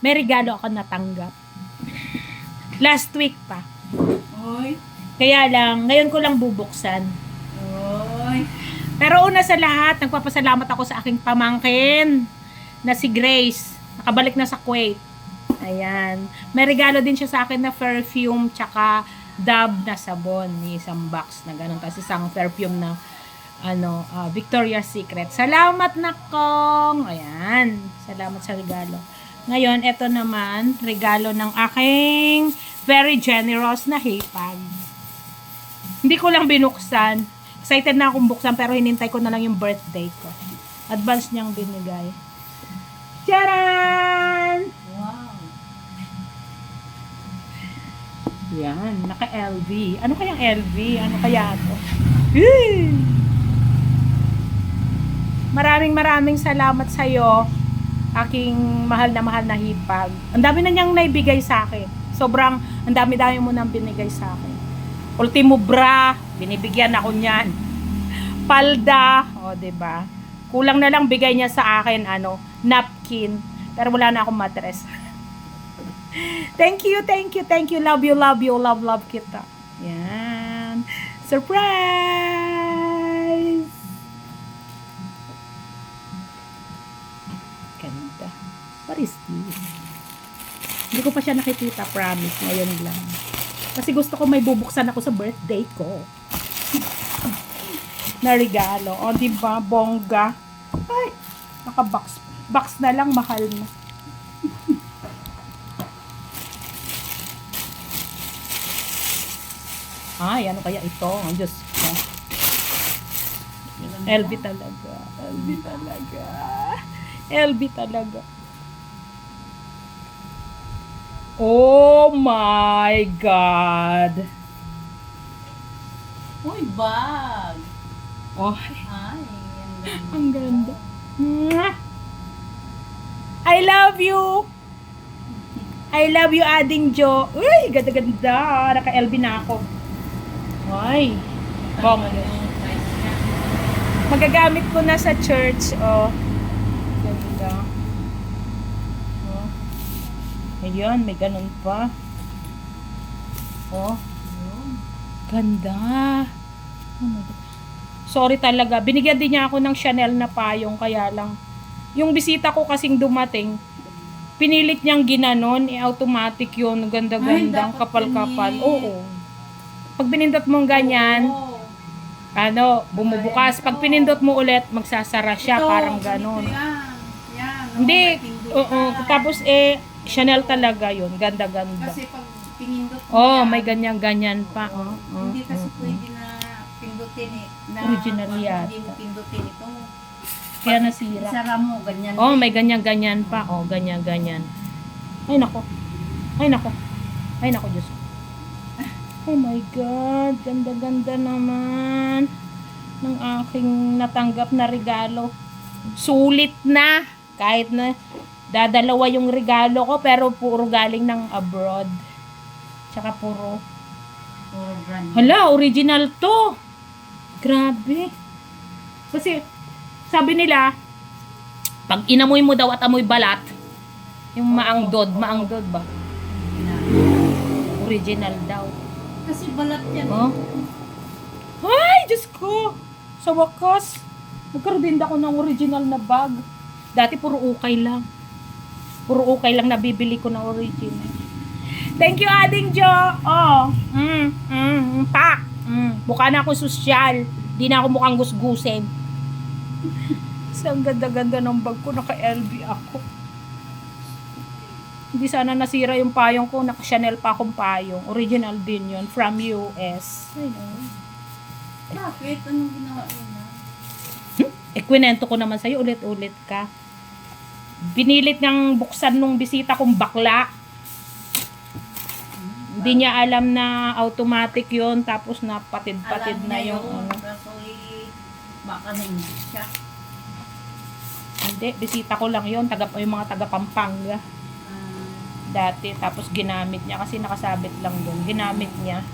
may regalo ako natanggap. Last week pa. Oy. Kaya lang, ngayon ko lang bubuksan. Oy. Pero una sa lahat, nagpapasalamat ako sa aking pamangkin na si Grace. Nakabalik na sa Kuwait. Ayan. May regalo din siya sa akin na perfume tsaka Dove na sabon. Isang box na ganun. Tapos isang perfume na Victoria's Secret. Salamat na kong. Ayan. Salamat sa regalo. Ngayon, ito naman, regalo ng aking very generous na hipag. Hindi ko lang binuksan. Excited na akong buksan pero hinintay ko na lang yung birthday ko. Advance niyang binigay. Charan! Wow. Yan, naka-LV. Ano kayang LV? Ano kaya ito? Maraming salamat sa'yo, aking mahal na hipag. Ang dami na niyang naibigay sa akin. Sobrang, ang dami mo nang binigay sa akin. Ultimo bra, binibigyan ako niyan. Palda, o diba? Kulang na lang bigay niya sa akin, napkin. Pero wala na akong mattress. Thank you. Love kita. Yan. Surprise! Ganda. What is this? Hindi ko pa siya nakikita, promise. Ngayon lang. Kasi gusto ko may bubuksan ako sa birthday ko. Na regalo. O, diba? Bongga. Ay, naka-box. Box na lang, mahal na. Ay, ano kaya ito? Ang Diyos ko. LV talaga. LV talaga. Oh my God. Uy, bag. Oh, Ay, ang ganda. Mwah! I love you. Ading Jo. Uy, ganda-ganda. Naka-LV na ako. Ay. Bong. Magagamit ko na sa church. Oh. Ganda. Oh. Ayun, may ganun pa. Oh. Ganda. Oh my God. Sorry talaga. Binigyan din niya ako ng Chanel na payong. Kaya lang, yung bisita ko kasing dumating, pinilit niyang ginanon. Automatic yun. Ganda-gandang kapal-kapal. Oo. Pag pinindot mong ganyan, bumubukas. Pag pinindot mo ulit, magsasara siya. Ito, parang ganon. Yan. Hindi. Oo. Tapos Chanel talaga yun. Ganda-ganda. Kasi pag pinindot mo Oh, yan, may ganyan-ganyan pa. Oh. hindi kasi pwede na pindutin Original yata. Hindi mo pindutin ito. Kaya nasira. Isara mo, ganyan. Oh, may ganyan-ganyan pa. Oh, ganyan-ganyan. Ay, nako. Diyos ko. Oh my God. Ganda-ganda naman ng aking natanggap na regalo. Sulit na. Kahit na dadalawa yung regalo ko, pero puro galing ng abroad. Tsaka puro. brand. Hala, original to. Grabe. Kasi, sabi nila, pag inamoy mo daw at amoy balat, yung maangdod ba? Original daw. Kasi balat yan. Oh? Ay, Diyos ko! Sa wakas, nagkaroon din ako ng original na bag. Dati puro ukay lang. Nabibili ko na original. Thank you, Ading Jo! Oh, pak! Mukha na ako sosyal. Di na ako mukhang gusgusin. Kasi ang ganda-ganda ng bag ko. Naka-LV ako. Hindi sana nasira yung payong ko. Naka-Chanel pa akong payong. Original din yun. From US. Ayun. Bakit? Anong ginawa nila? Kwento ko naman sa'yo. Ulit-ulit ka. Binilit niyang buksan nung bisita kong bakla. Hindi niya alam na automatic yon, tapos na patid-patid na yung ano. Kaso baka na hindi siya. Hindi, bisita ko lang yon, yung mga taga Pampanga. Dati, tapos ginamit niya kasi nakasabit lang doon. Ginamit niya.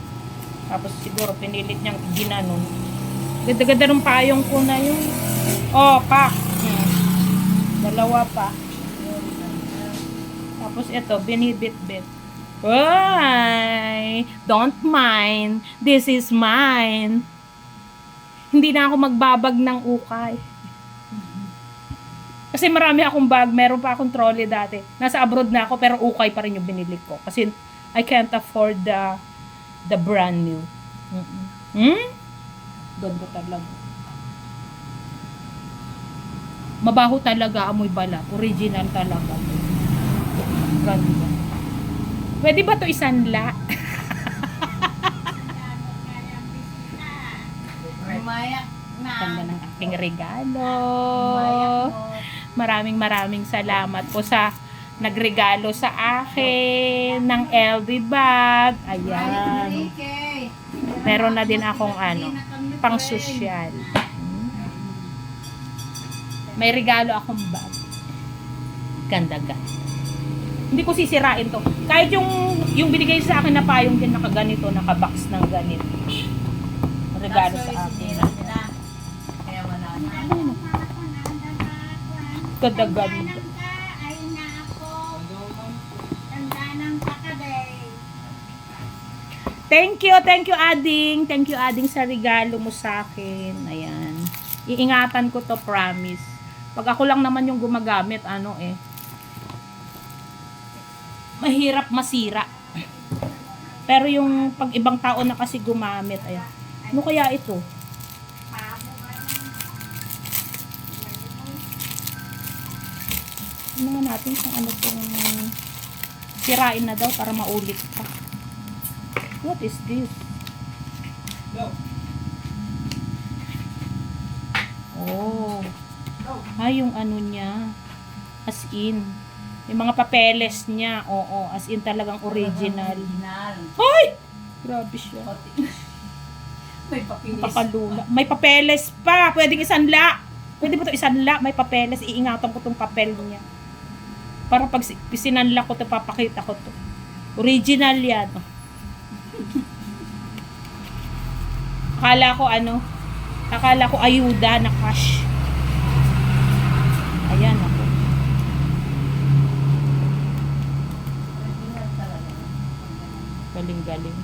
Tapos siguro pinilit niyang ginanon. Ganda-ganda ng payong ko na yun. Oh, pa. Dalawa pa. Tapos ito, binibit-bit. Ay, don't mind. This is mine. Hindi na ako magbabag ng ukay. Kasi marami akong bag. Meron pa akong trolley dati. Nasa abroad na ako pero ukay pa rin yung binili ko. Kasi I can't afford the brand new. Ganda talaga. Mabaho talaga, amoy balat. Original talaga. Ganda. Pwede ba to isanla? Umayak na. Ganda ng aking regalo. Umayak mo. Maraming salamat po sa nagregalo sa akin ng LV bag. Ayan. Meron na din akong pang sosyal. May regalo akong bag. Ganda-ganda. Hindi ko sisirain to. Kahit yung binigay sa akin na payong din nakaganito, nakabox ng ganito. Regalo sa akin. Kaya wala na. Ganda-ganda. Thank you Ading. Thank you Ading sa regalo mo sa akin. Ayan. Iingatan ko to, promise. Pag ako lang naman yung gumagamit, mahirap masira. Pero yung pag ibang tao na kasi gumamit, ayan. Ano kaya ito? Ano nga natin kung ano pong sirain na daw para maulit pa. What is this? Oh. Yung ano niya. As in. Yung mga papeles niya. Oo. As in talagang original. Ay! Grabe siya. May papilis. Papalula. May papeles pa. Pwedeng isanla. Pwede ba ito isanla? May papeles. Iingatan ko tong papel niya. Para pag sinanla ko ito, papakita ko to. Original yan. Akala ko ayuda na cash. Ayan ako. Galing.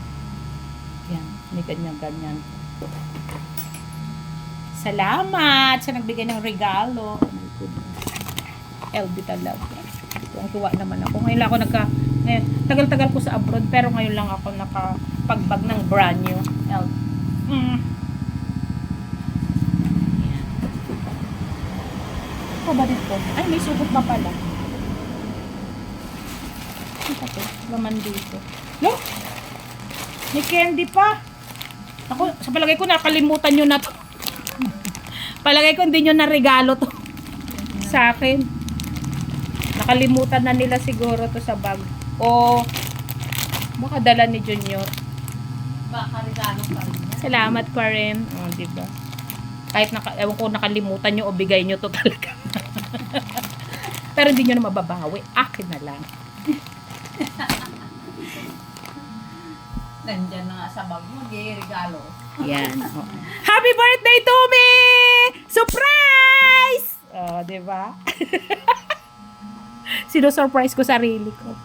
Yan. May ganyan. Salamat sa nagbigay ng regalo. Oh my goodness. LB talaga. Tuwang-tuwa naman ako. Ngayon lang ako tagal-tagal ko sa abroad pero ngayon lang ako nakapagbag ng brand new LB. Ano ba dito? Ay, may sugot pa pala. Ano pa to? Laman dito. Look! May candy pa. Ako, sa palagay ko nakalimutan nyo na to. Palagay ko hindi nyo na regalo to sa akin. Nakalimutan na nila siguro to sa bag. O baka dala ni Junior. Baka regalo pa rin. Salamat pa rin. O, diba? Kahit ewan ko nakalimutan nyo o bigay nyo to talaga. Pero hindi nyo na mababawi. Akin na lang. Nandyan na nga sa bag mo, regalo. Yan. Oh. Happy birthday to me! Surprise! Oh, diba? Sino-surprise ko sarili ko.